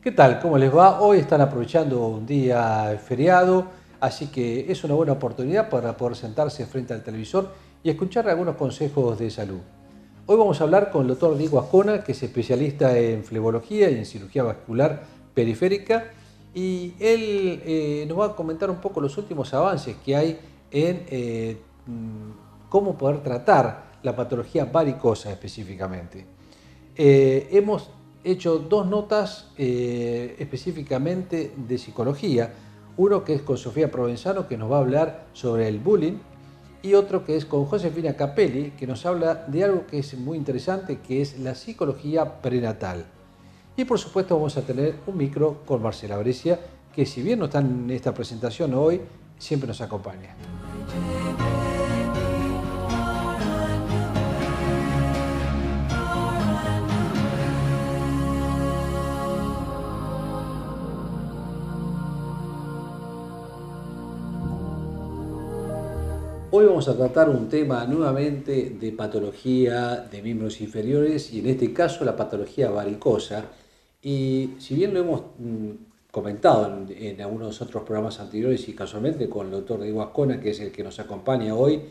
¿Qué tal? ¿Cómo les va? Hoy están aprovechando un día feriado, así que es una buena oportunidad para poder sentarse frente al televisor y escuchar algunos consejos de salud. Hoy vamos a hablar con el doctor Diego Ascona, que es especialista en flebología y en cirugía vascular periférica, y él nos va a comentar un poco los últimos avances que hay en cómo poder tratar la patología varicosa específicamente. Hemos hecho dos notas específicamente de psicología, uno que es con Sofía Provenzano, que nos va a hablar sobre el bullying, y otro que es con Josefina Capelli, que nos habla de algo que es muy interesante, que es la psicología prenatal. Y por supuesto vamos a tener un micro con Marcela Brescia, que si bien no está en esta presentación hoy, siempre nos acompaña. Hoy vamos a tratar un tema nuevamente de patología de miembros inferiores y en este caso la patología varicosa. Y si bien lo hemos comentado en algunos otros programas anteriores y casualmente con el doctor Diego Ascona, que es el que nos acompaña hoy,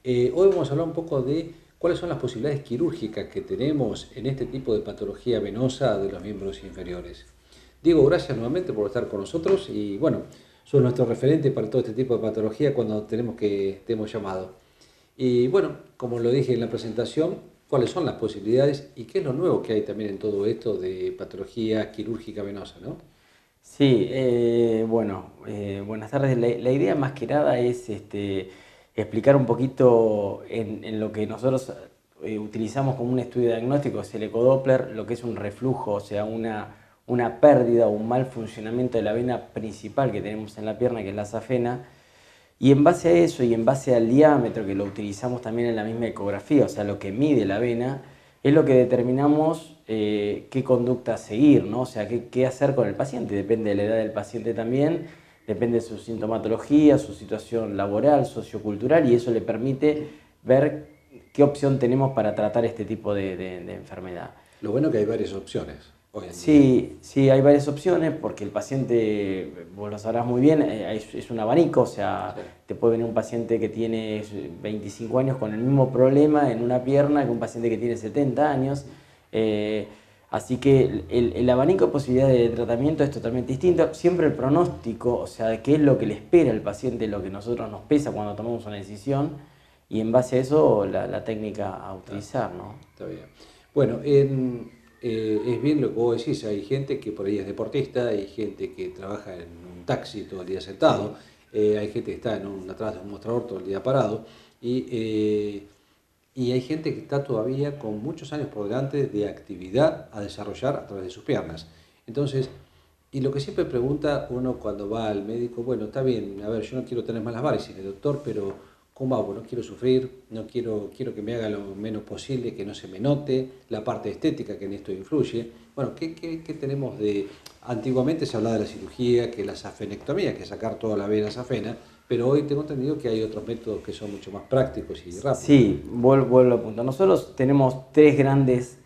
hoy vamos a hablar un poco de cuáles son las posibilidades quirúrgicas que tenemos en este tipo de patología venosa de los miembros inferiores. Diego, gracias nuevamente por estar con nosotros y bueno, sos nuestro referente para todo este tipo de patología cuando te hemos llamado. Y bueno, como lo dije en la presentación, ¿cuáles son las posibilidades y qué es lo nuevo que hay también en todo esto de patología quirúrgica venosa, ¿no? Sí, buenas tardes. La idea más que nada es explicar un poquito en lo que nosotros utilizamos como un estudio diagnóstico, es el ecodoppler, lo que es un reflujo, o sea, una pérdida o un mal funcionamiento de la vena principal que tenemos en la pierna, que es la safena. Y en base a eso y en base al diámetro, que lo utilizamos también en la misma ecografía, o sea, lo que mide la vena, es lo que determinamos qué conducta seguir, ¿no? O sea, qué hacer con el paciente. Depende de la edad del paciente también, depende de su sintomatología, su situación laboral, sociocultural, y eso le permite ver qué opción tenemos para tratar este tipo de enfermedad. Lo bueno es que hay varias opciones hoy en día. Sí, sí, hay varias opciones porque el paciente, vos lo sabrás muy bien, es un abanico, o sea, Sí. te puede venir un paciente que tiene 25 años con el mismo problema en una pierna que un paciente que tiene 70 años. eh, Así que el abanico de posibilidades de tratamiento es totalmente distinto. Siempre el pronóstico, o sea, de qué es lo que le espera al paciente, lo que a nosotros nos pesa cuando tomamos una decisión y en base a eso la técnica a utilizar, ¿no? Está bien. Bueno, es bien lo que vos decís, hay gente que por ahí es deportista, hay gente que trabaja en un taxi todo el día sentado, Sí. hay gente que está atrás de un mostrador todo el día parado, y hay gente que está todavía con muchos años por delante de actividad a desarrollar a través de sus piernas. Entonces, y lo que siempre pregunta uno cuando va al médico, bueno, está bien, a ver, yo no quiero tener malas varices, doctor, pero ¿cómo hago? No quiero sufrir, quiero que me haga lo menos posible, que no se me note, la parte estética que en esto influye. Bueno, ¿qué tenemos de...? Antiguamente se hablaba de la cirugía, que la safenectomía, que sacar toda la vena safena, pero hoy tengo entendido que hay otros métodos que son mucho más prácticos y rápidos. Sí, vuelvo al punto. Nosotros tenemos tres grandes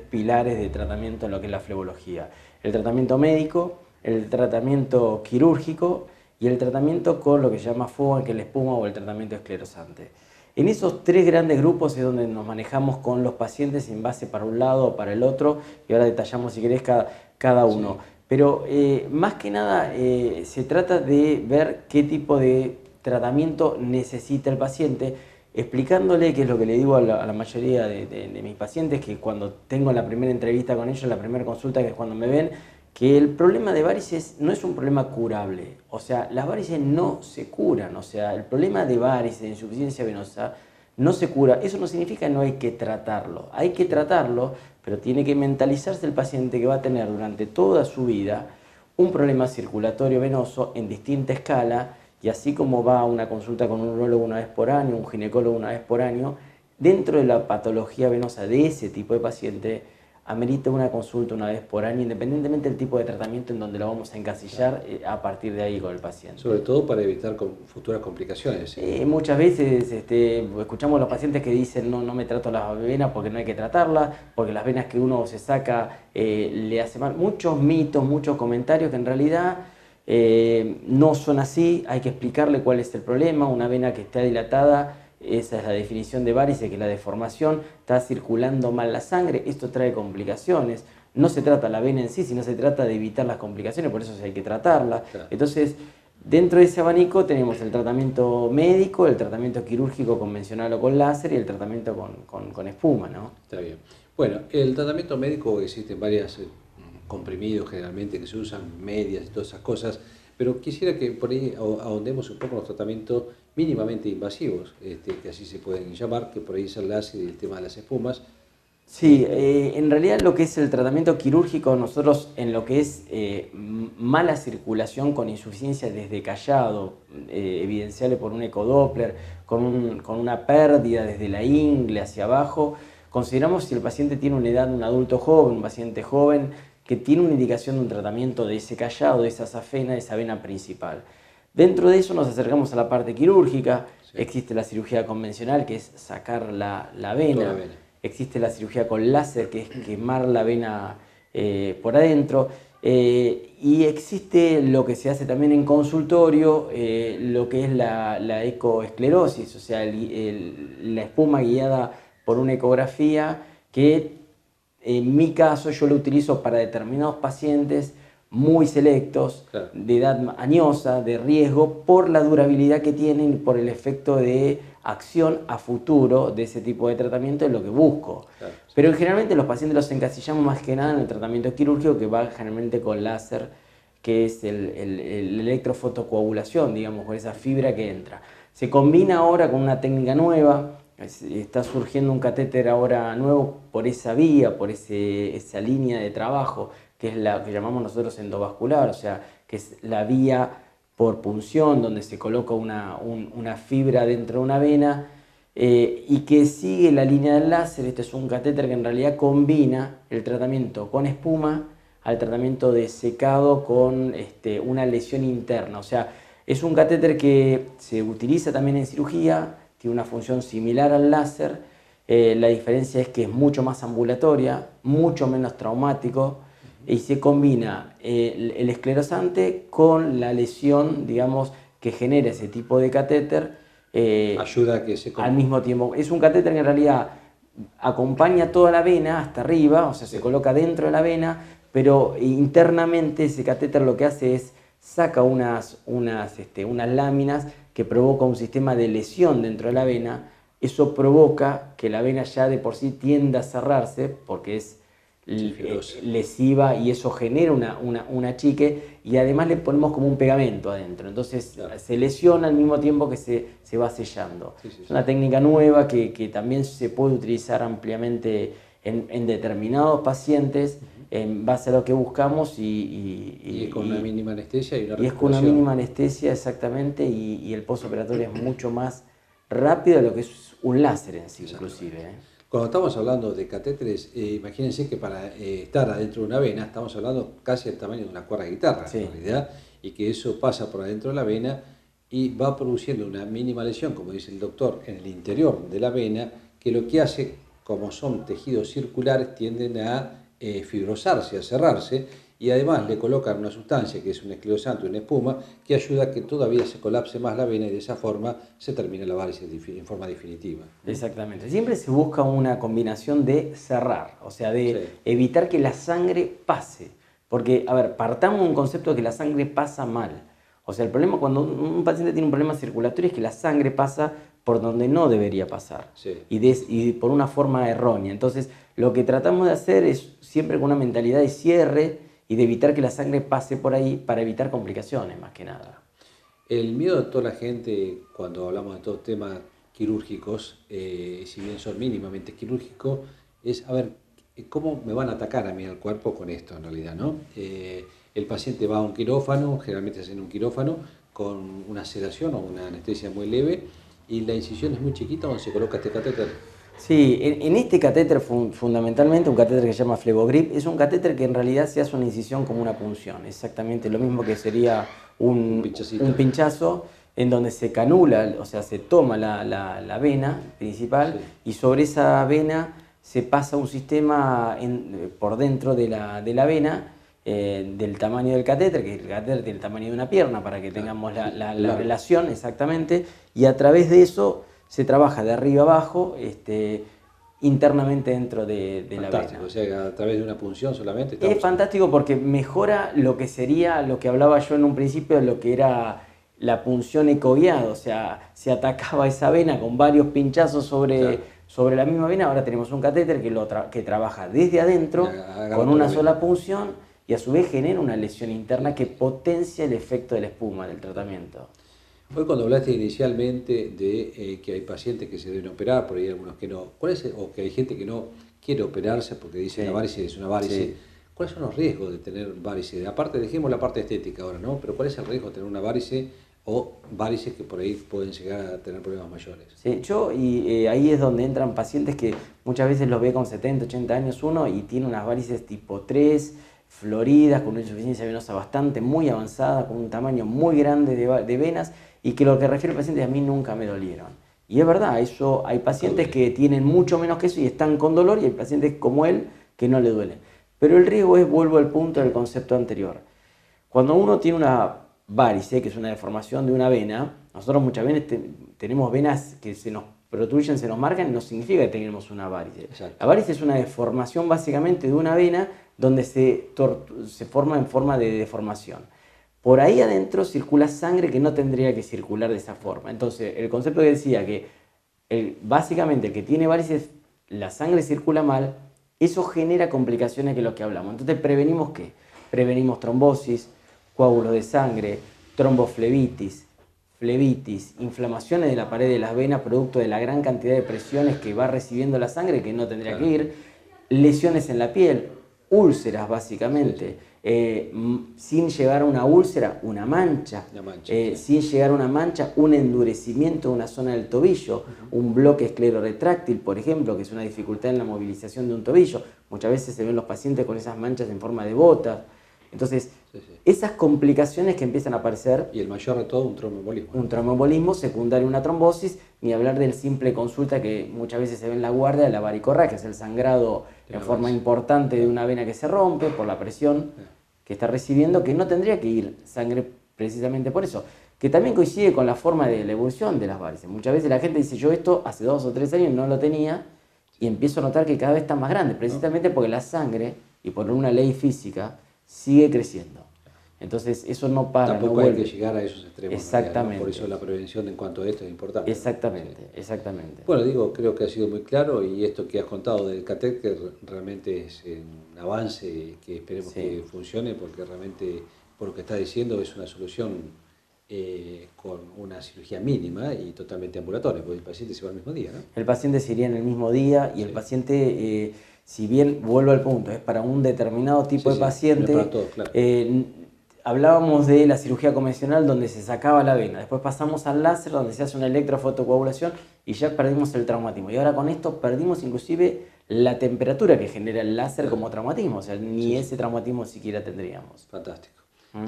pilares de tratamiento en lo que es la flebología. El tratamiento médico, el tratamiento quirúrgico y el tratamiento con lo que se llama FOA, que es la espuma o el tratamiento esclerosante. En esos tres grandes grupos es donde nos manejamos con los pacientes en base para un lado o para el otro, y ahora detallamos si querés cada Sí. uno. Pero más que nada se trata de ver qué tipo de tratamiento necesita el paciente, explicándole, que es lo que le digo a la mayoría de mis pacientes, que cuando tengo la primera entrevista con ellos, la primera consulta, que es cuando me ven, que el problema de varices no es un problema curable. O sea, las varices no se curan. O sea, el problema de varices, de insuficiencia venosa, no se cura. Eso no significa que no hay que tratarlo. Hay que tratarlo, pero tiene que mentalizarse el paciente que va a tener durante toda su vida un problema circulatorio venoso en distinta escala, y así como va a una consulta con un urólogo una vez por año, un ginecólogo una vez por año, dentro de la patología venosa de ese tipo de paciente amerita una consulta una vez por año, independientemente del tipo de tratamiento en donde lo vamos a encasillar a partir de ahí con el paciente. Sobre todo para evitar futuras complicaciones. ¿Sí? Muchas veces escuchamos a los pacientes que dicen no me trato las venas porque no hay que tratarlas, porque las venas que uno se saca le hace mal. Muchos mitos, muchos comentarios que en realidad no son así, hay que explicarle cuál es el problema. Una vena que está dilatada, esa es la definición de varices, que es la deformación, está circulando mal la sangre, esto trae complicaciones. No se trata la vena en sí, sino se trata de evitar las complicaciones, por eso hay que tratarla. Claro. Entonces, dentro de ese abanico tenemos el tratamiento médico, el tratamiento quirúrgico convencional o con láser y el tratamiento con espuma, ¿no? Está bien. Bueno, el tratamiento médico, existen varios comprimidos generalmente que se usan, medias y todas esas cosas, pero quisiera que por ahí ahondemos un poco en los tratamientos mínimamente invasivos, que así se pueden llamar, que por ahí es el láser y el tema de las espumas. Sí, en realidad lo que es el tratamiento quirúrgico, nosotros en lo que es mala circulación con insuficiencia desde callado, evidenciable por un ecodoppler, con una pérdida desde la ingle hacia abajo, consideramos si el paciente tiene una edad, un adulto joven, un paciente joven, que tiene una indicación de un tratamiento de ese callado, de esa safena, de esa vena principal. Dentro de eso nos acercamos a la parte quirúrgica. Sí. Existe la cirugía convencional, que es sacar la vena. Existe la cirugía con láser, que es quemar la vena por adentro. Y existe lo que se hace también en consultorio, lo que es la ecoesclerosis, o sea, la espuma guiada por una ecografía, que en mi caso yo lo utilizo para determinados pacientes muy selectos, claro, de edad añosa, de riesgo, por la durabilidad que tienen y por el efecto de acción a futuro de ese tipo de tratamiento, es lo que busco. Claro, sí. Pero generalmente los pacientes los encasillamos más que nada en el tratamiento quirúrgico, que va generalmente con láser, que es el electrofotocoagulación, digamos, con esa fibra que entra. Se combina ahora con una técnica nueva, está surgiendo un catéter ahora nuevo por esa vía, por esa línea de trabajo, que es la que llamamos nosotros endovascular, o sea, que es la vía por punción, donde se coloca una fibra dentro de una vena y que sigue la línea del láser. Este es un catéter que en realidad combina el tratamiento con espuma al tratamiento de secado con una lesión interna. O sea, es un catéter que se utiliza también en cirugía, tiene una función similar al láser. La diferencia es que es mucho más ambulatoria, mucho menos traumático, y se combina el esclerosante con la lesión, digamos, que genera ese tipo de catéter. Ayuda a que se al mismo tiempo. Es un catéter que en realidad acompaña toda la vena hasta arriba, o sea, se coloca dentro de la vena, pero internamente ese catéter lo que hace es saca unas láminas que provoca un sistema de lesión dentro de la vena. Eso provoca que la vena ya de por sí tienda a cerrarse, porque es lesiva, y eso genera una achique, y además le ponemos como un pegamento adentro, entonces claro, se lesiona al mismo tiempo que se va sellando. Es una técnica nueva que también se puede utilizar ampliamente en determinados pacientes, en base a lo que buscamos, y con una mínima anestesia y una recuperación. Y es con una mínima anestesia, exactamente, y el postoperatorio es mucho más rápido de lo que es un láser en sí, inclusive. Cuando estamos hablando de catéteres, imagínense que para estar adentro de una vena estamos hablando casi del tamaño de una cuerda de guitarra, en realidad, y que eso pasa por adentro de la vena y va produciendo una mínima lesión, como dice el doctor, en el interior de la vena, que lo que hace, como son tejidos circulares, tienden a fibrosarse, a cerrarse, y además le colocan una sustancia que es un esclerosante, una espuma, que ayuda a que todavía se colapse más la vena y de esa forma se termine la varice en forma definitiva. Exactamente. Siempre se busca una combinación de cerrar, o sea, de evitar que la sangre pase. Porque, a ver, partamos de un concepto de que la sangre pasa mal. O sea, el problema cuando un paciente tiene un problema circulatorio es que la sangre pasa por donde no debería pasar, y por una forma errónea. Entonces, lo que tratamos de hacer es siempre con una mentalidad de cierre y de evitar que la sangre pase por ahí para evitar complicaciones, más que nada. El miedo de toda la gente cuando hablamos de todos temas quirúrgicos, si bien son mínimamente quirúrgicos, es a ver cómo me van a atacar a mí al cuerpo con esto en realidad, ¿no? El paciente va a un quirófano, generalmente se hace en un quirófano, con una sedación o una anestesia muy leve, y la incisión es muy chiquita donde se coloca este catéter. Sí, en este catéter fundamentalmente, un catéter que se llama Flebogrip, es un catéter que en realidad se hace una incisión como una punción, exactamente lo mismo que sería un pinchazo en donde se canula, o sea, se toma la vena principal y sobre esa vena se pasa un sistema por dentro de la vena del tamaño del catéter, que el catéter tiene el tamaño de una pierna para que tengamos la relación exactamente, y a través de eso se trabaja de arriba abajo internamente dentro de la vena. O sea, a través de una punción solamente. Es fantástico porque mejora lo que sería, lo que hablaba yo en un principio, lo que era la punción ecoguiada, o sea, se atacaba esa vena con varios pinchazos sobre la misma vena. Ahora tenemos un catéter que trabaja desde adentro con una sola punción y a su vez genera una lesión interna que potencia el efecto de la espuma del tratamiento. Hoy cuando hablaste inicialmente de que hay pacientes que se deben operar, por ahí algunos que no, o que hay gente que no quiere operarse porque dice la varice es una varice, ¿cuáles son los riesgos de tener varice? Aparte, dejemos la parte estética ahora, ¿no? Pero ¿cuál es el riesgo de tener una varice o varices que por ahí pueden llegar a tener problemas mayores? Sí, ahí es donde entran pacientes que muchas veces los ve con 70, 80 años uno y tiene unas varices tipo 3, floridas, con una insuficiencia venosa muy avanzada, con un tamaño muy grande de venas, y que lo que refiere el paciente a mí nunca me dolieron. Y es verdad, eso hay pacientes que tienen mucho menos que eso y están con dolor, y hay pacientes como él que no le duelen. Pero el riesgo es, vuelvo al punto del concepto anterior. Cuando uno tiene una varice, que es una deformación de una vena, nosotros muchas veces tenemos venas que se nos protruyen, se nos marcan, y no significa que tengamos una varice. Exacto. La varice es una deformación básicamente de una vena donde se forma en forma de deformación. Por ahí adentro circula sangre que no tendría que circular de esa forma. Entonces, el concepto que decía que básicamente el que tiene varices, la sangre circula mal, eso genera complicaciones que es lo que hablamos. Entonces, ¿prevenimos qué? Prevenimos trombosis, coágulos de sangre, tromboflebitis, flebitis, inflamaciones de la pared de las venas producto de la gran cantidad de presiones que va recibiendo la sangre que no tendría que ir, lesiones en la piel, úlceras básicamente, sin llegar a una úlcera, una mancha, sin llegar a una mancha, un endurecimiento de una zona del tobillo, un bloque esclerorretráctil, por ejemplo, que es una dificultad en la movilización de un tobillo. Muchas veces se ven los pacientes con esas manchas en forma de botas. Entonces, esas complicaciones que empiezan a aparecer... Y el mayor de todo, un tromboembolismo. Un tromboembolismo secundario a una trombosis, ni hablar del simple consulta que muchas veces se ve en la guardia de la varicorrea, que es el sangrado en forma importante de una vena que se rompe por la presión que está recibiendo, que no tendría que ir sangre precisamente por eso. Que también coincide con la forma de la evolución de las varices. Muchas veces la gente dice, yo esto hace 2 o 3 años no lo tenía, y empiezo a notar que cada vez está más grande, precisamente porque la sangre, y por una ley física, sigue creciendo. Entonces eso no para, tampoco hay que llegar a esos extremos. Exactamente. ¿No? Por eso la prevención en cuanto a esto es importante. Exactamente, exactamente. Bueno, digo, creo que ha sido muy claro, y esto que has contado del catéter realmente es un avance que esperemos que funcione, porque realmente, por lo que está diciendo, es una solución con una cirugía mínima y totalmente ambulatoria, porque el paciente se va al mismo día, ¿no? El paciente se iría en el mismo día y el paciente, si bien, vuelvo al punto, es para un determinado tipo de paciente, para todos, claro. Hablábamos de la cirugía convencional donde se sacaba la vena, después pasamos al láser donde se hace una electrofotocoagulación y ya perdimos el traumatismo. Y ahora con esto perdimos inclusive la temperatura que genera el láser como traumatismo, o sea, ni ese traumatismo siquiera tendríamos. Fantástico.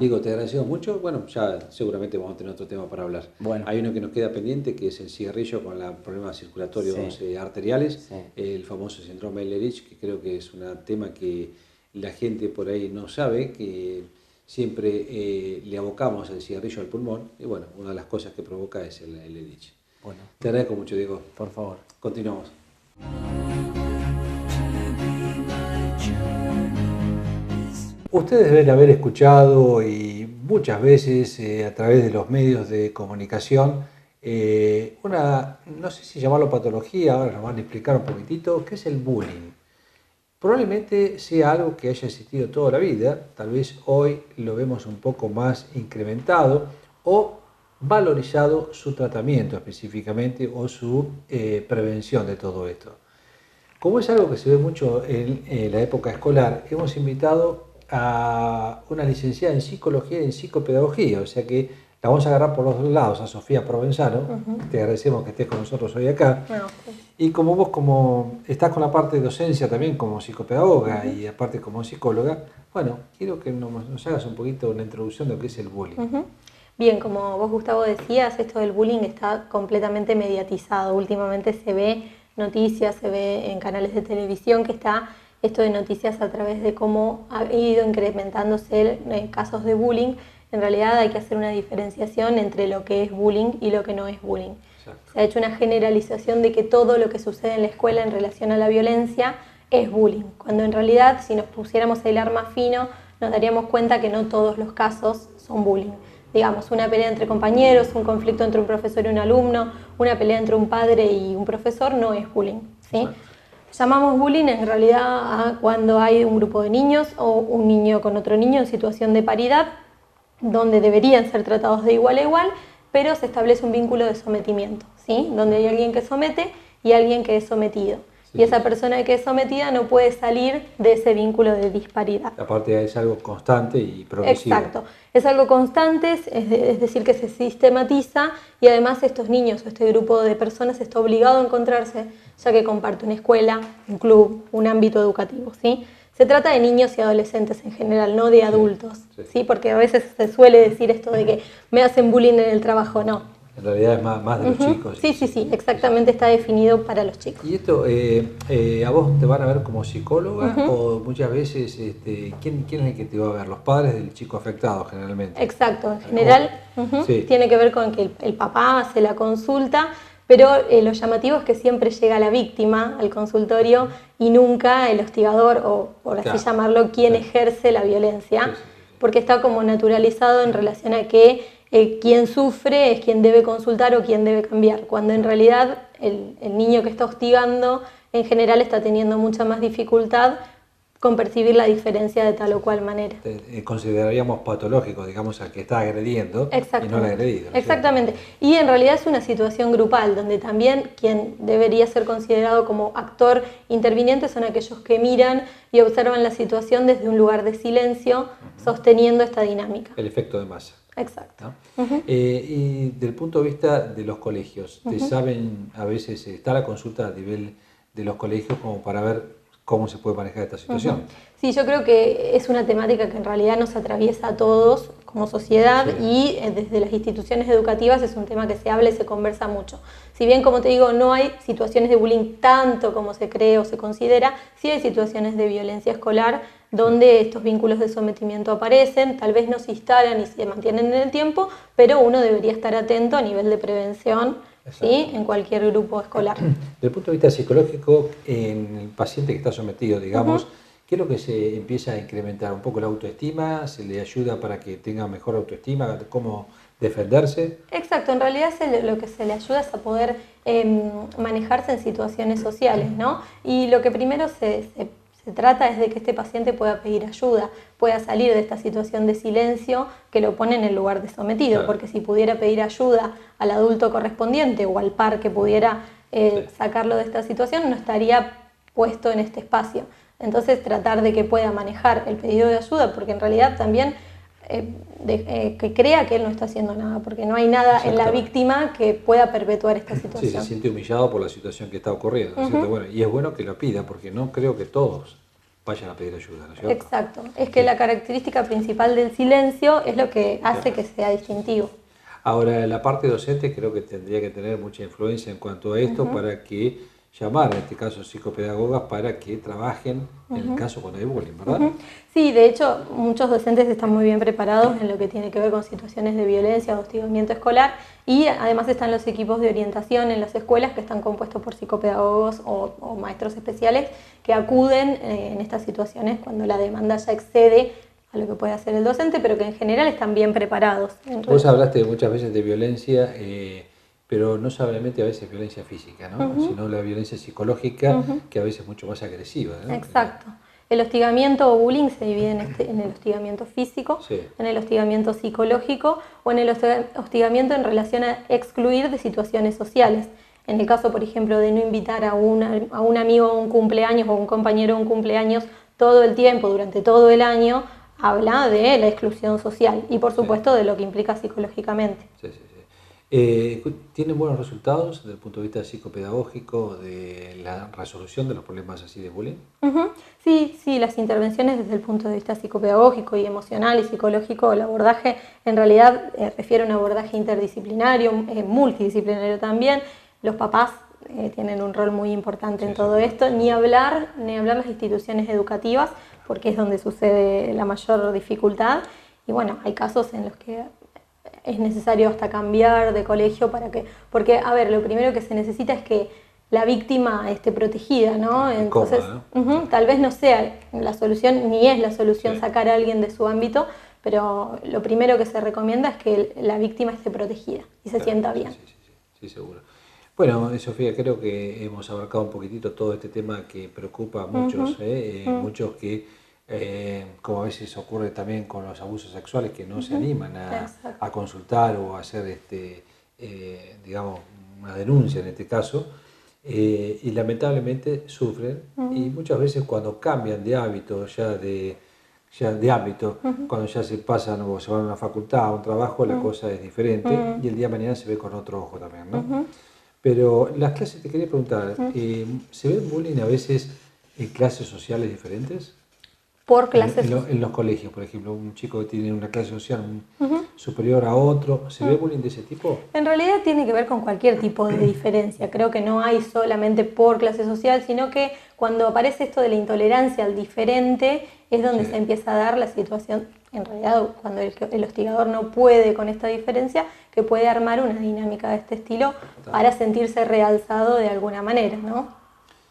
Diego, te agradecemos mucho. Bueno, ya seguramente vamos a tener otro tema para hablar. Bueno. Hay uno que nos queda pendiente, que es el cigarrillo con los problemas circulatorios arteriales, el famoso síndrome de Ehlers, que creo que es un tema que la gente por ahí no sabe, que siempre le abocamos el cigarrillo al pulmón, y bueno, una de las cosas que provoca es el Ehlers. Bueno. Te agradezco mucho, Diego. Por favor. Continuamos. Ustedes deben haber escuchado y muchas veces a través de los medios de comunicación no sé si llamarlo patología, ahora nos van a explicar un poquitito, qué es el bullying. Probablemente sea algo que haya existido toda la vida, tal vez hoy lo vemos un poco más incrementado o valorizado su tratamiento específicamente o su prevención de todo esto. Como es algo que se ve mucho en la época escolar, hemos invitado a una licenciada en psicología y en psicopedagogía, o sea que La vamos a agarrar por los dos lados, a Sofía Provenzano. Te agradecemos que estés con nosotros hoy acá. Y como vos estás con la parte de docencia también como psicopedagoga y aparte como psicóloga, bueno, quiero que nos hagas un poquito una introducción de lo que es el bullying. Bien, como vos, Gustavo, decías, esto del bullying está completamente mediatizado. Últimamente se ve noticias, se ve en canales de televisión que está esto de noticias a través de cómo ha ido incrementándose casos de bullying. En realidad hay que hacer una diferenciación entre lo que es bullying y lo que no es bullying. Exacto. Se ha hecho una generalización de que todo lo que sucede en la escuela en relación a la violencia es bullying, cuando en realidad si nos pusiéramos a hilar más fino nos daríamos cuenta que no todos los casos son bullying. Digamos, una pelea entre compañeros, un conflicto entre un profesor y un alumno, una pelea entre un padre y un profesor no es bullying, ¿sí? Llamamos bullying en realidad a cuando hay un grupo de niños o un niño con otro niño en situación de paridad, donde deberían ser tratados de igual a igual, pero se establece un vínculo de sometimiento, ¿sí? Donde hay alguien que somete y alguien que es sometido. Sí, y esa persona que es sometida no puede salir de ese vínculo de disparidad. Aparte es algo constante y progresivo. Exacto, es algo constante, es decir, que se sistematiza y además estos niños o este grupo de personas está obligado a encontrarse, ya que comparte una escuela, un club, un ámbito educativo, ¿sí? Se trata de niños y adolescentes en general, no de adultos, ¿sí? Porque a veces se suele decir esto de que me hacen bullying en el trabajo, no. En realidad es más de los chicos. Sí, exactamente, está definido para los chicos. ¿Y esto, a vos te van a ver como psicóloga o muchas veces, ¿quién es el que te va a ver? Los padres del chico afectado generalmente. Exacto, en general tiene que ver con que el papá hace la consulta, pero lo llamativo es que siempre llega la víctima al consultorio y nunca el hostigador o, por así llamarlo, quien ejerce la violencia, porque está como naturalizado en relación a que quien sufre es quien debe consultar o quien debe cambiar, cuando en realidad el niño que está hostigando en general está teniendo mucha más dificultad con percibir la diferencia de tal o cual manera. Consideraríamos patológico, digamos, al que está agrediendo y no al agredido. Exactamente. Y en realidad es una situación grupal, donde también quien debería ser considerado como actor interviniente son aquellos que miran y observan la situación desde un lugar de silencio, sosteniendo esta dinámica. El efecto de masa. Exacto. ¿No? Y del punto de vista de los colegios, ¿te saben, a veces está la consulta a nivel de los colegios como para ver cómo se puede manejar esta situación? Sí, yo creo que es una temática que en realidad nos atraviesa a todos como sociedad y desde las instituciones educativas es un tema que se habla y se conversa mucho. Si bien, como te digo, no hay situaciones de bullying tanto como se cree o se considera, sí hay situaciones de violencia escolar donde estos vínculos de sometimiento aparecen, tal vez no se instalan y se mantienen en el tiempo, pero uno debería estar atento a nivel de prevención, ¿sí? En cualquier grupo escolar. Desde el punto de vista psicológico, en el paciente que está sometido, digamos, ¿qué es lo que se empieza a incrementar? ¿Un poco la autoestima? ¿Se le ayuda para que tenga mejor autoestima? ¿Cómo defenderse? Exacto, en realidad lo que se le ayuda es a poder manejarse en situaciones sociales, ¿no? Y lo que primero se trata es de que este paciente pueda pedir ayuda, pueda salir de esta situación de silencio que lo pone en el lugar de sometido, claro. Porque si pudiera pedir ayuda al adulto correspondiente o al par que pudiera sacarlo de esta situación, no estaría puesto en este espacio. Entonces tratar de que pueda manejar el pedido de ayuda, porque en realidad también que crea que él no está haciendo nada, porque no hay nada en la víctima que pueda perpetuar esta situación. Sí, se siente humillado por la situación que está ocurriendo, ¿no es cierto? Bueno, y es bueno que lo pida, porque no creo que todos vayan a pedir ayuda, ¿no es cierto? Exacto, es que la característica principal del silencio es lo que hace que sea distintivo. Ahora, la parte docente creo que tendría que tener mucha influencia en cuanto a esto para que llamar, en este caso, psicopedagogas para que trabajen en el caso cuando hay bullying, ¿verdad? Sí, de hecho, muchos docentes están muy bien preparados en lo que tiene que ver con situaciones de violencia o hostigamiento escolar y además están los equipos de orientación en las escuelas que están compuestos por psicopedagogos o maestros especiales que acuden en estas situaciones cuando la demanda ya excede a lo que puede hacer el docente, pero que en general están bien preparados. Vos hablaste muchas veces de violencia, pero no solamente a veces violencia física, ¿no? Sino la violencia psicológica, que a veces es mucho más agresiva, ¿no? Exacto. El hostigamiento o bullying se divide en el hostigamiento físico, en el hostigamiento psicológico o en el hostigamiento en relación a excluir de situaciones sociales. En el caso, por ejemplo, de no invitar a un amigo a un cumpleaños o un compañero a un cumpleaños todo el tiempo, durante todo el año, habla de la exclusión social y por supuesto de lo que implica psicológicamente. Sí, sí, sí. ¿Tienen buenos resultados desde el punto de vista psicopedagógico de la resolución de los problemas así de bullying? Ujú. Sí, sí, las intervenciones desde el punto de vista psicopedagógico y emocional y psicológico, el abordaje en realidad refiere a un abordaje interdisciplinario, multidisciplinario también. Los papás tienen un rol muy importante en todo esto, ni hablar las instituciones educativas, porque es donde sucede la mayor dificultad. Y bueno, hay casos en los que es necesario hasta cambiar de colegio porque, a ver, lo primero que se necesita es que la víctima esté protegida, ¿no? Entonces, cómoda, ¿no? Tal vez no sea la solución, ni es la solución sacar a alguien de su ámbito, pero lo primero que se recomienda es que la víctima esté protegida y se sienta bien. Sí, seguro. Bueno, Sofía, creo que hemos abarcado un poquitito todo este tema que preocupa a muchos, muchos que, como a veces ocurre también con los abusos sexuales, que no se animan a consultar o a hacer, digamos, una denuncia en este caso, y lamentablemente sufren, y muchas veces cuando cambian de hábito, cuando ya se pasan o se van a una facultad, a un trabajo, la cosa es diferente, y el día de mañana se ve con otro ojo también, ¿no? Pero las clases, te quería preguntar, ¿se ve bullying a veces en clases sociales diferentes? Por clases en los colegios, por ejemplo, un chico que tiene una clase social superior a otro, ¿se ve bullying de ese tipo? En realidad tiene que ver con cualquier tipo de diferencia. Creo que no hay solamente por clase social, sino que cuando aparece esto de la intolerancia al diferente es donde se empieza a dar la situación, en realidad cuando el hostigador no puede con esta diferencia, que puede armar una dinámica de este estilo para sentirse realzado de alguna manera, ¿no?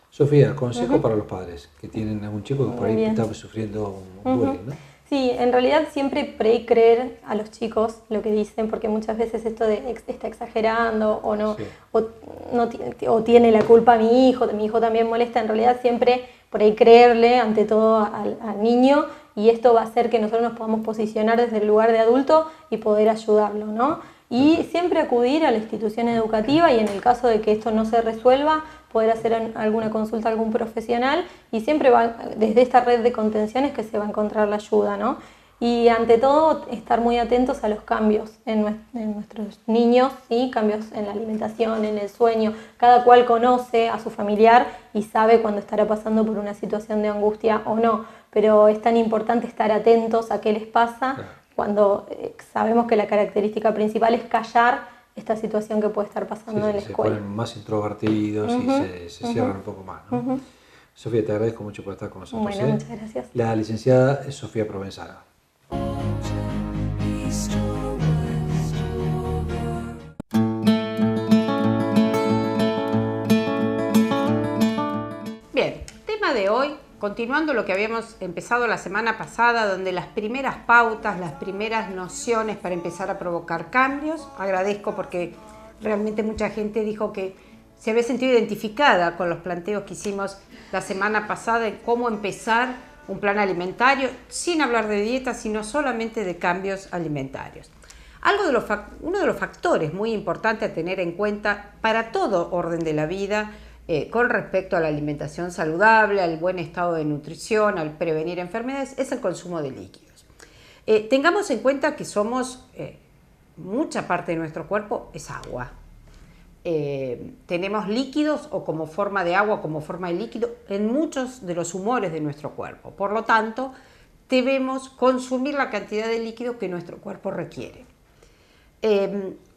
Sofía, consejo para los padres que tienen a un chico que por ahí está sufriendo un bullying, ¿no? Sí, en realidad siempre por ahí creer a los chicos lo que dicen, porque muchas veces esto de está exagerando o no, o tiene la culpa mi hijo también molesta, en realidad siempre por ahí creerle ante todo al niño, y esto va a hacer que nosotros nos podamos posicionar desde el lugar de adulto y poder ayudarlo, ¿no? Y siempre acudir a la institución educativa y en el caso de que esto no se resuelva, poder hacer alguna consulta a algún profesional y siempre va desde esta red de contenciones que se va a encontrar la ayuda, ¿no? Y ante todo estar muy atentos a los cambios en nuestros niños, ¿sí? Cambios en la alimentación, en el sueño. Cada cual conoce a su familiar y sabe cuando estará pasando por una situación de angustia o no, pero es tan importante estar atentos a qué les pasa cuando sabemos que la característica principal es callar esta situación que puede estar pasando en la escuela. Se ponen más introvertidos y se cierran un poco más, ¿no? Sofía, te agradezco mucho por estar con nosotros. Bueno, muchas gracias. La licenciada es Sofía Provenzano. Bien, tema de hoy, continuando lo que habíamos empezado la semana pasada, donde las primeras pautas, las primeras nociones para empezar a provocar cambios. Agradezco porque realmente mucha gente dijo que se había sentido identificada con los planteos que hicimos la semana pasada en cómo empezar un plan alimentario, sin hablar de dieta, sino solamente de cambios alimentarios. Uno de los factores muy importantes a tener en cuenta para todo orden de la vida, con respecto a la alimentación saludable, al buen estado de nutrición, al prevenir enfermedades, es el consumo de líquidos. Tengamos en cuenta que mucha parte de nuestro cuerpo es agua. Tenemos líquidos o como forma de agua, como forma de líquido en muchos de los humores de nuestro cuerpo. Por lo tanto, debemos consumir la cantidad de líquido que nuestro cuerpo requiere.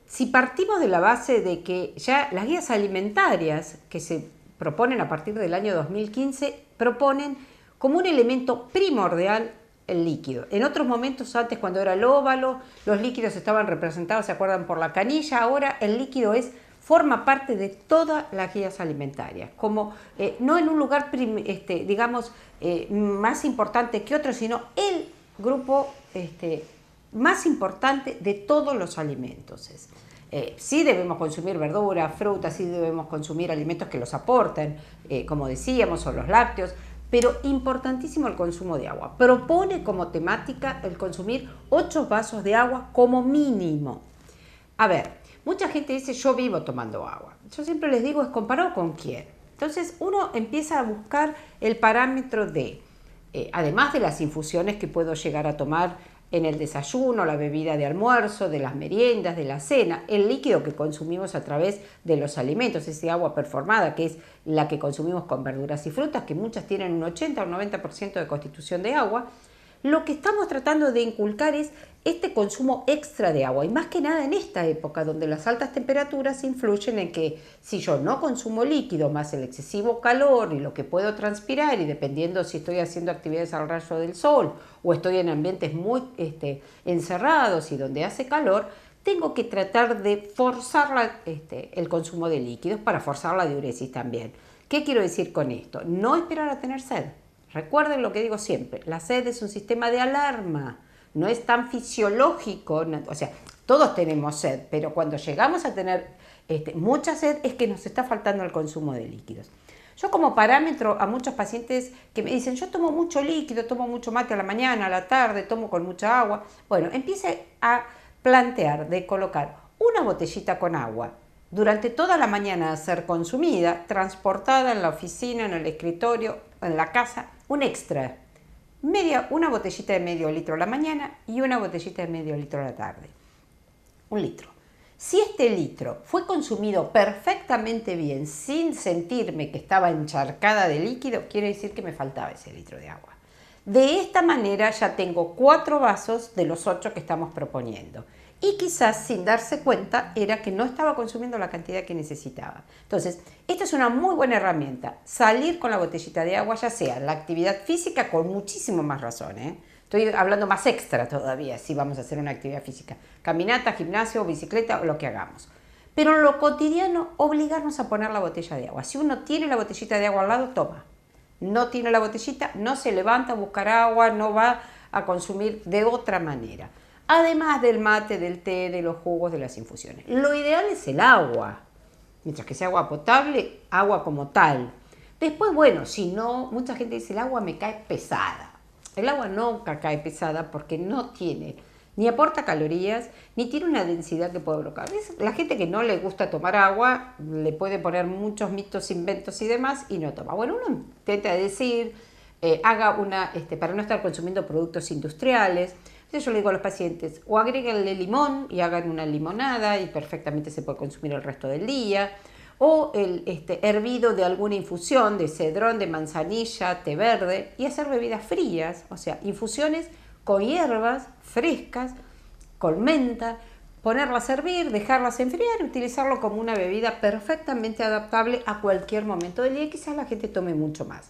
Si partimos de la base de que ya las guías alimentarias que se proponen a partir del año 2015 proponen como un elemento primordial el líquido. En otros momentos, antes cuando era el óvalo, los líquidos estaban representados, ¿se acuerdan?, por la canilla. Ahora el líquido forma parte de todas las guías alimentarias, como no en un lugar, más importante que otro, sino el grupo más importante de todos los alimentos. Sí debemos consumir verduras, frutas, sí debemos consumir alimentos que los aporten, como decíamos, o los lácteos, pero importantísimo el consumo de agua. Propone como temática el consumir 8 vasos de agua como mínimo. A ver, mucha gente dice, yo vivo tomando agua. Yo siempre les digo, ¿es comparado con quién? Entonces uno empieza a buscar el parámetro de además de las infusiones que puedo llegar a tomar en el desayuno, la bebida de almuerzo, de las meriendas, de la cena, el líquido que consumimos a través de los alimentos, ese agua performada que es la que consumimos con verduras y frutas, que muchas tienen un 80 o un 90% de constitución de agua. Lo que estamos tratando de inculcar es este consumo extra de agua, y más que nada en esta época donde las altas temperaturas influyen en que si yo no consumo líquido más el excesivo calor y lo que puedo transpirar, y dependiendo si estoy haciendo actividades al rayo del sol o estoy en ambientes muy encerrados y donde hace calor, tengo que tratar de forzar el consumo de líquidos para forzar la diuresis también. ¿Qué quiero decir con esto? No esperar a tener sed. Recuerden lo que digo siempre, la sed es un sistema de alarma, no es tan fisiológico, o sea, todos tenemos sed, pero cuando llegamos a tener mucha sed es que nos está faltando el consumo de líquidos. Yo como parámetro a muchos pacientes que me dicen, yo tomo mucho líquido, tomo mucho mate a la mañana, a la tarde, tomo con mucha agua, bueno, empiece a plantear de colocar una botellita con agua durante toda la mañana a ser consumida, transportada en la oficina, en el escritorio, en la casa, un extra. Una botellita de medio litro a la mañana y una botellita de medio litro a la tarde. 1 litro. Si este litro fue consumido perfectamente bien, sin sentirme que estaba encharcada de líquido, quiere decir que me faltaba ese litro de agua. De esta manera ya tengo 4 vasos de los 8 que estamos proponiendo. Y quizás sin darse cuenta era que no estaba consumiendo la cantidad que necesitaba. Entonces, esta es una muy buena herramienta. Salir con la botellita de agua, ya sea la actividad física, con muchísimo más razón, Estoy hablando más extra todavía, si vamos a hacer una actividad física. Caminata, gimnasio, bicicleta o lo que hagamos. Pero en lo cotidiano, obligarnos a poner la botella de agua. Si uno tiene la botellita de agua al lado, toma. No tiene la botellita, no se levanta a buscar agua, no va a consumir de otra manera. Además del mate, del té, de los jugos, de las infusiones. Lo ideal es el agua, mientras que sea agua potable, agua como tal. Después, bueno, si no, mucha gente dice, el agua me cae pesada. El agua nunca cae pesada porque no tiene, ni aporta calorías, ni tiene una densidad que pueda provocar. La gente que no le gusta tomar agua, le puede poner muchos mitos, inventos y demás, y no toma. Bueno, uno intenta decir, para no estar consumiendo productos industriales. Entonces yo le digo a los pacientes, o agréguenle limón y hagan una limonada y perfectamente se puede consumir el resto del día, o el hervido de alguna infusión de cedrón, de manzanilla, té verde, y hacer bebidas frías, o sea, infusiones con hierbas frescas, con menta, ponerlas a hervir, dejarlas enfriar y utilizarlo como una bebida perfectamente adaptable a cualquier momento del día, y quizás la gente tome mucho más.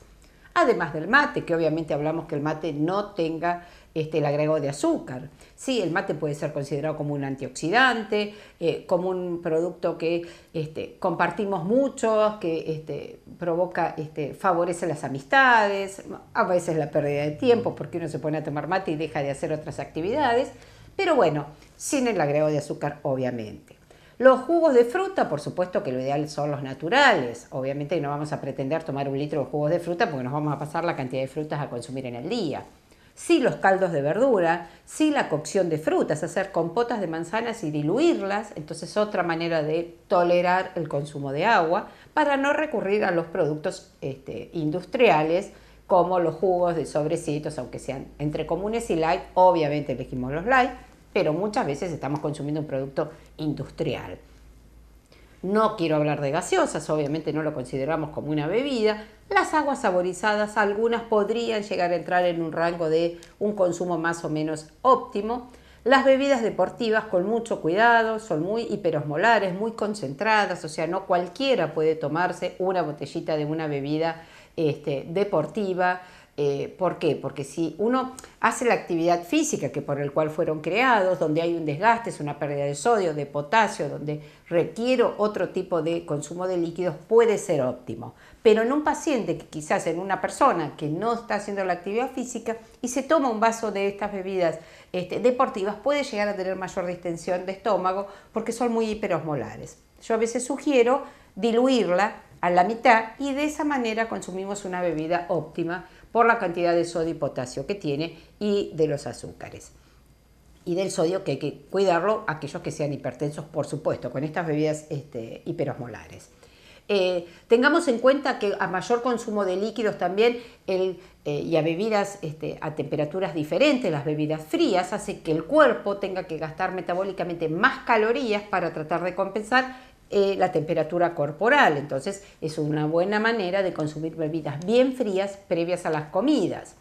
Además del mate, que obviamente hablamos que el mate no tenga el agrego de azúcar. Sí, el mate puede ser considerado como un antioxidante, como un producto que compartimos mucho, que favorece las amistades, a veces la pérdida de tiempo porque uno se pone a tomar mate y deja de hacer otras actividades, pero bueno, sin el agrego de azúcar obviamente. Los jugos de fruta, por supuesto que lo ideal son los naturales. Obviamente no vamos a pretender tomar 1 litro de jugos de fruta porque nos vamos a pasar la cantidad de frutas a consumir en el día. Sí los caldos de verdura, sí la cocción de frutas, hacer compotas de manzanas y diluirlas, entonces otra manera de tolerar el consumo de agua para no recurrir a los productos industriales como los jugos de sobrecitos, aunque sean entre comunes y light, obviamente elegimos los light, pero muchas veces estamos consumiendo un producto industrial. No quiero hablar de gaseosas, obviamente no lo consideramos como una bebida. Las aguas saborizadas, algunas podrían llegar a entrar en un rango de un consumo más o menos óptimo. Las bebidas deportivas con mucho cuidado, son muy hiperosmolares, muy concentradas, o sea, no cualquiera puede tomarse una botellita de una bebida deportiva. ¿Por qué? Porque si uno hace la actividad física que por el cual fueron creados, donde hay un desgaste, es una pérdida de sodio, de potasio, donde requiero otro tipo de consumo de líquidos, puede ser óptimo. Pero en un paciente, que quizás en una persona que no está haciendo la actividad física y se toma un vaso de estas bebidas deportivas, puede llegar a tener mayor distensión de estómago porque son muy hiperosmolares. Yo a veces sugiero diluirla a la mitad y de esa manera consumimos una bebida óptima por la cantidad de sodio y potasio que tiene y de los azúcares. Y del sodio, que hay que cuidarlo, aquellos que sean hipertensos, por supuesto, con estas bebidas hiperosmolares. Tengamos en cuenta que a mayor consumo de líquidos también y a bebidas a temperaturas diferentes, las bebidas frías, hace que el cuerpo tenga que gastar metabólicamente más calorías para tratar de compensar la temperatura corporal. Entonces es una buena manera de consumir bebidas bien frías previas a las comidas.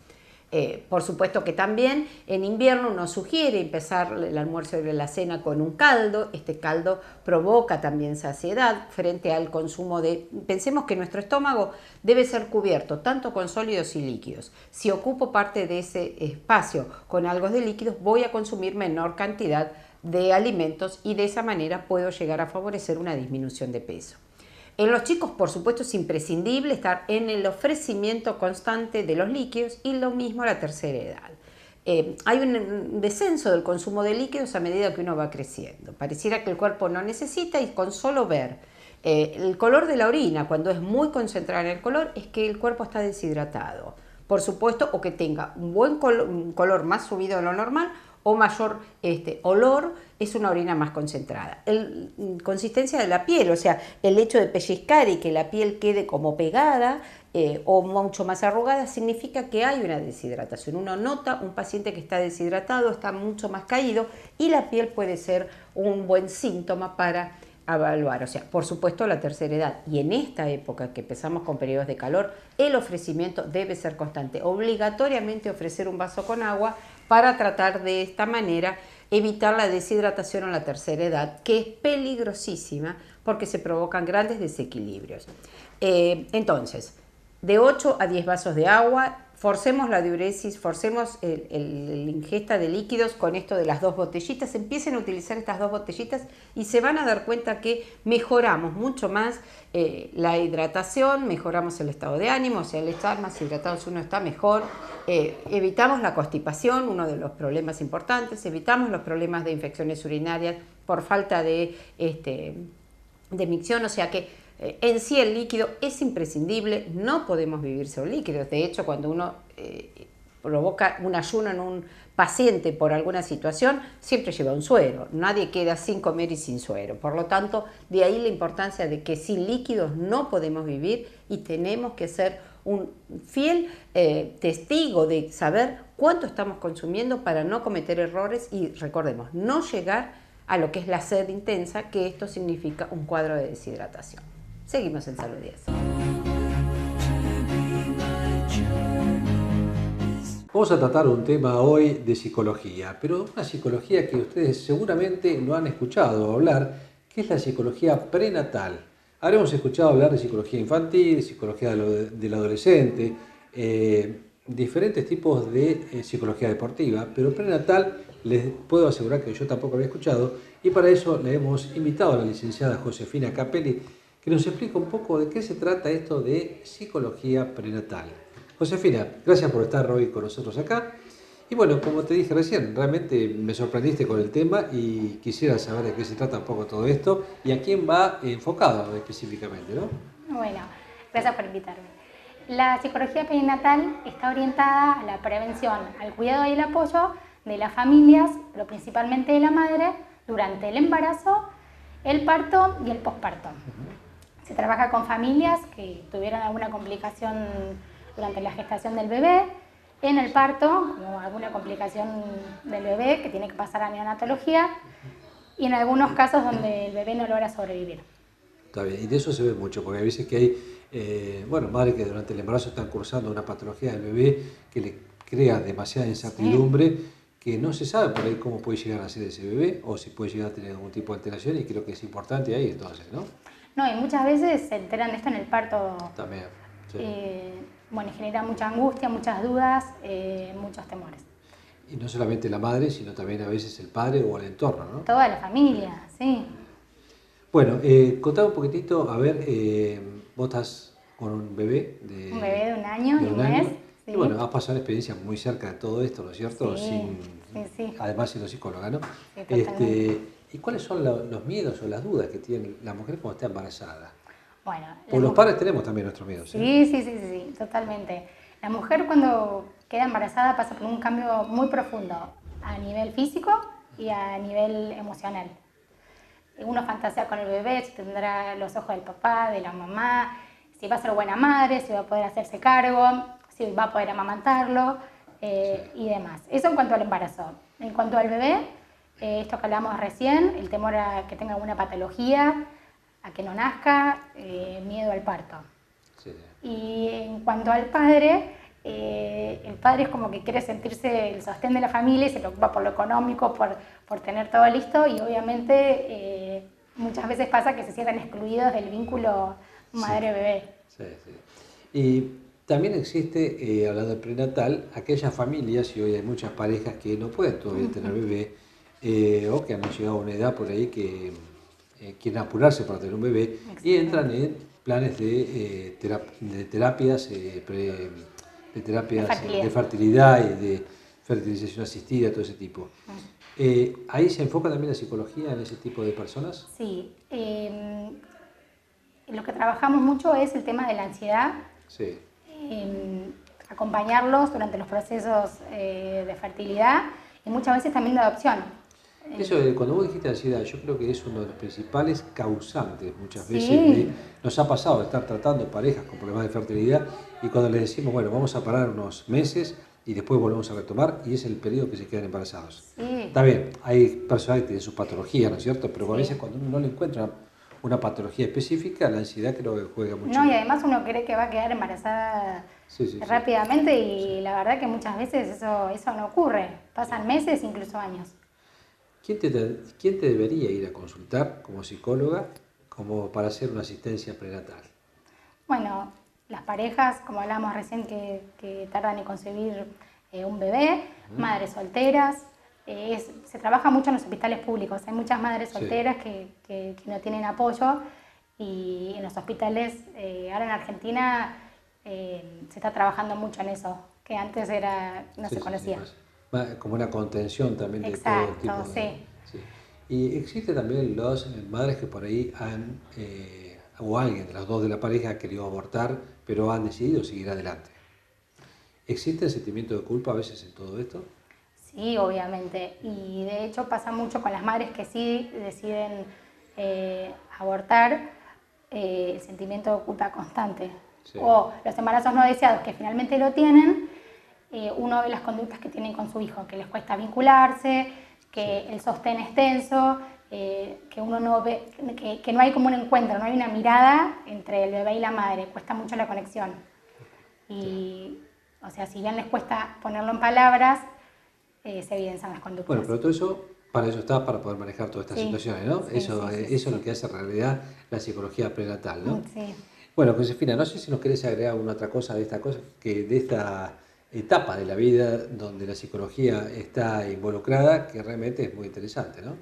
Por supuesto que también en invierno nos sugiere empezar el almuerzo y la cena con un caldo. Este caldo provoca también saciedad frente al consumo de... Pensemos que nuestro estómago debe ser cubierto tanto con sólidos y líquidos. Si ocupo parte de ese espacio con algo de líquidos, voy a consumir menor cantidad de alimentos y de esa manera puedo llegar a favorecer una disminución de peso. En los chicos, por supuesto, es imprescindible estar en el ofrecimiento constante de los líquidos y lo mismo a la tercera edad. Hay un descenso del consumo de líquidos a medida que uno va creciendo. Pareciera que el cuerpo no necesita y con solo ver el color de la orina, cuando es muy concentrada en el color, es que el cuerpo está deshidratado. Por supuesto, o que tenga un color más subido de lo normal o mayor olor, es una orina más concentrada. Consistencia de la piel, o sea, el hecho de pellizcar y que la piel quede como pegada o mucho más arrugada, significa que hay una deshidratación. Uno nota un paciente que está deshidratado, está mucho más caído y la piel puede ser un buen síntoma para evaluar. O sea, por supuesto la tercera edad. Y en esta época que empezamos con periodos de calor, el ofrecimiento debe ser constante. Obligatoriamente ofrecer un vaso con agua para tratar de esta manera evitar la deshidratación en la tercera edad, que es peligrosísima porque se provocan grandes desequilibrios. Entonces, de 8 a 10 vasos de agua, forcemos la diuresis, forcemos la ingesta de líquidos con esto de las 2 botellitas, empiecen a utilizar estas 2 botellitas y se van a dar cuenta que mejoramos mucho más la hidratación, mejoramos el estado de ánimo, o sea, el estar más hidratados uno está mejor, evitamos la constipación, uno de los problemas importantes, evitamos los problemas de infecciones urinarias por falta de micción, o sea que en sí el líquido es imprescindible, no podemos vivir sin líquidos. De hecho, cuando uno provoca un ayuno en un paciente por alguna situación, siempre lleva un suero. Nadie queda sin comer y sin suero. Por lo tanto, de ahí la importancia de que sin líquidos no podemos vivir y tenemos que ser un fiel testigo de saber cuánto estamos consumiendo para no cometer errores y, recordemos, no llegar a lo que es la sed intensa, que esto significa un cuadro de deshidratación. Seguimos en Salud 10. Vamos a tratar un tema hoy de psicología, pero una psicología que ustedes seguramente no han escuchado hablar, que es la psicología prenatal. Habremos escuchado hablar de psicología infantil, psicología del adolescente, diferentes tipos de psicología deportiva, pero prenatal les puedo asegurar que yo tampoco había escuchado, y para eso le hemos invitado a la licenciada Josefina Capelli, que nos explica un poco de qué se trata esto de psicología prenatal. Josefina, gracias por estar hoy con nosotros acá. Y bueno, como te dije recién, realmente me sorprendiste con el tema y quisiera saber de qué se trata un poco todo esto y a quién va enfocado específicamente, ¿no? Bueno, gracias por invitarme. La psicología perinatal está orientada a la prevención, al cuidado y el apoyo de las familias, pero principalmente de la madre, durante el embarazo, el parto y el posparto. Se trabaja con familias que tuvieron alguna complicación durante la gestación del bebé, en el parto, como alguna complicación del bebé que tiene que pasar a neonatología, y en algunos casos donde el bebé no logra sobrevivir. Está bien, y de eso se ve mucho, porque a veces que hay, madres que durante el embarazo están cursando una patología del bebé que le crea demasiada incertidumbre, que no se sabe por ahí cómo puede llegar a ser ese bebé, o si puede llegar a tener algún tipo de alteración, y creo que es importante ahí entonces, ¿no? No, y muchas veces se enteran de esto en el parto. También, sí. Bueno, genera mucha angustia, muchas dudas, muchos temores. Y no solamente la madre, sino también a veces el padre o el entorno, ¿no? Toda la familia, sí. Bueno, contame un poquitito, a ver, vos estás con un bebé de... Un bebé de un año y un mes. Sí. Y bueno, has pasado una experiencia muy cerca de todo esto, ¿no es cierto? Sí, sí. Además siendo psicóloga, ¿no? Sí, totalmente. ¿Y cuáles son los miedos o las dudas que tiene la mujer cuando está embarazada? Bueno, Porque los padres tenemos también nuestros miedos. Sí, totalmente. La mujer cuando queda embarazada pasa por un cambio muy profundo a nivel físico y a nivel emocional. Uno fantasea con el bebé, tendrá los ojos del papá, de la mamá, si va a ser buena madre, si va a poder hacerse cargo, si va a poder amamantarlo y demás. Eso en cuanto al embarazo. En cuanto al bebé, esto que hablábamos recién, el temor a que tenga alguna patología, a que no nazca, miedo al parto. Sí. Y en cuanto al padre, el padre es como que quiere sentirse el sostén de la familia y se preocupa por lo económico, por tener todo listo y obviamente muchas veces pasa que se sientan excluidos del vínculo madre-bebé. Sí, sí. Y también existe, hablando del prenatal, aquellas familias, y hoy hay muchas parejas que no pueden todavía tener bebé, o que han llegado a una edad por ahí que quieren apurarse para tener un bebé y entran en planes de terapias, de fertilidad y de fertilización asistida, todo ese tipo. ¿Ahí se enfoca también la psicología en ese tipo de personas? Sí. Lo que trabajamos mucho es el tema de la ansiedad. Sí. Acompañarlos durante los procesos de fertilidad y muchas veces también de adopción. Eso, cuando vos dijiste ansiedad, yo creo que es uno de los principales causantes muchas veces. Sí. Nos ha pasado de estar tratando parejas con problemas de fertilidad y cuando les decimos, bueno, vamos a parar unos meses y después volvemos a retomar y es el periodo que se quedan embarazados. Sí. Está bien, hay personas que tienen sus patologías, ¿no es cierto? Pero a veces cuando uno no le encuentra una patología específica, la ansiedad creo que juega mucho. No, y además uno cree que va a quedar embarazada rápidamente y la verdad que muchas veces eso no ocurre. Pasan meses, incluso años. ¿Quién te debería ir a consultar como psicóloga como para hacer una asistencia prenatal? Bueno, las parejas, como hablábamos recién, que tardan en concebir un bebé, madres solteras. Se trabaja mucho en los hospitales públicos. Hay muchas madres solteras que no tienen apoyo y en los hospitales, ahora en Argentina, se está trabajando mucho en eso, que antes no se conocía. Como una contención también de todo tipo. Exacto, sí. Y existe también las madres que por ahí han, o alguien de las dos de la pareja ha querido abortar, pero han decidido seguir adelante. ¿Existe el sentimiento de culpa a veces en todo esto? Sí, obviamente. Y de hecho pasa mucho con las madres que sí deciden abortar, el sentimiento de culpa constante. Sí. O los embarazos no deseados que finalmente lo tienen, uno ve las conductas que tienen con su hijo, que les cuesta vincularse, que el sostén es tenso, que uno no ve, que no hay como un encuentro, no hay una mirada entre el bebé y la madre, cuesta mucho la conexión. Y, o sea, si bien les cuesta ponerlo en palabras, se evidencian las conductas. Bueno, pero todo eso, para eso está, para poder manejar todas estas situaciones, ¿no? Sí, eso es lo que hace en realidad la psicología prenatal, ¿no? Sí. Bueno, Josefina, no sé si nos querés agregar alguna otra cosa de esta etapa de la vida donde la psicología está involucrada, que realmente es muy interesante, ¿no?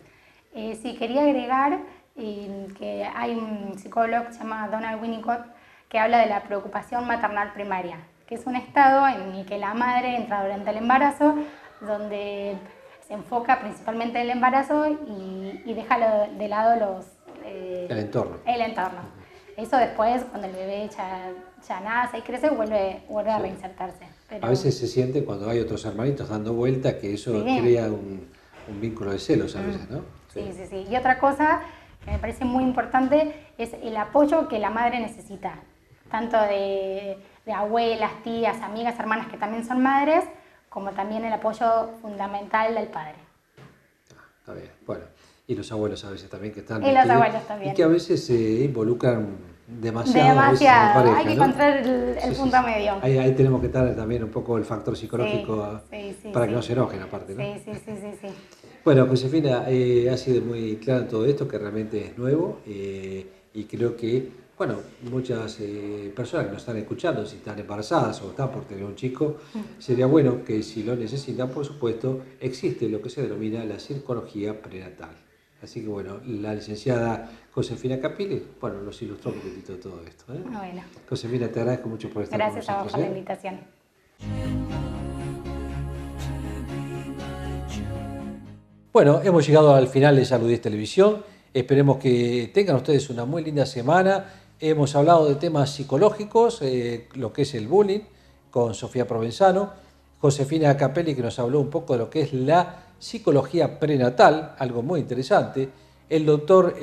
Sí, quería agregar que hay un psicólogo que se llama Donald Winnicott que habla de la preocupación maternal primaria, que es un estado en el que la madre entra durante el embarazo, donde se enfoca principalmente en el embarazo y deja de lado el entorno. El entorno. Eso después, cuando el bebé ya nace y crece, vuelve a reinsertarse. Pero... A veces se siente cuando hay otros hermanitos dando vuelta que eso crea un vínculo de celos a veces, ¿no? Sí. Y otra cosa que me parece muy importante es el apoyo que la madre necesita, tanto de abuelas, tías, amigas, hermanas que también son madres, como también el apoyo fundamental del padre. Está bien, bueno. Y los abuelos a veces también que están... Y los abuelos también. Y que a veces se involucran demasiado. Demasiado, pareja, hay que encontrar el punto medio. Ahí tenemos que estar también un poco el factor psicológico para que no se enojen aparte, ¿no? Sí. Bueno, Josefina, ha sido muy claro en todo esto, que realmente es nuevo y creo que, bueno, muchas personas que nos están escuchando, si están embarazadas o están por tener un chico, sería bueno que si lo necesitan, por supuesto, existe lo que se denomina la psicología prenatal. Así que bueno, la licenciada Josefina Capili, bueno, nos ilustró un poquitito de todo esto. Bueno. Josefina, te agradezco mucho por estar con nosotros. Gracias a vos por la invitación. Bueno, hemos llegado al final de Saludez Televisión. Esperemos que tengan ustedes una muy linda semana. Hemos hablado de temas psicológicos, lo que es el bullying, con Sofía Provenzano. Josefina Capelli, que nos habló un poco de lo que es la psicología prenatal, algo muy interesante. el doctor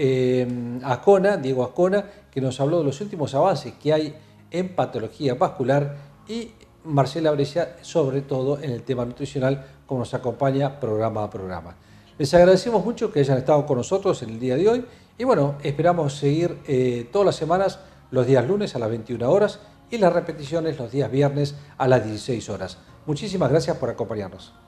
Ascona, Diego Ascona, que nos habló de los últimos avances que hay en patología vascular, y Marcela Brescia, sobre todo en el tema nutricional, como nos acompaña programa a programa. Les agradecemos mucho que hayan estado con nosotros en el día de hoy y bueno, esperamos seguir todas las semanas, los días lunes a las 21 horas y las repeticiones los días viernes a las 16 horas. Muchísimas gracias por acompañarnos.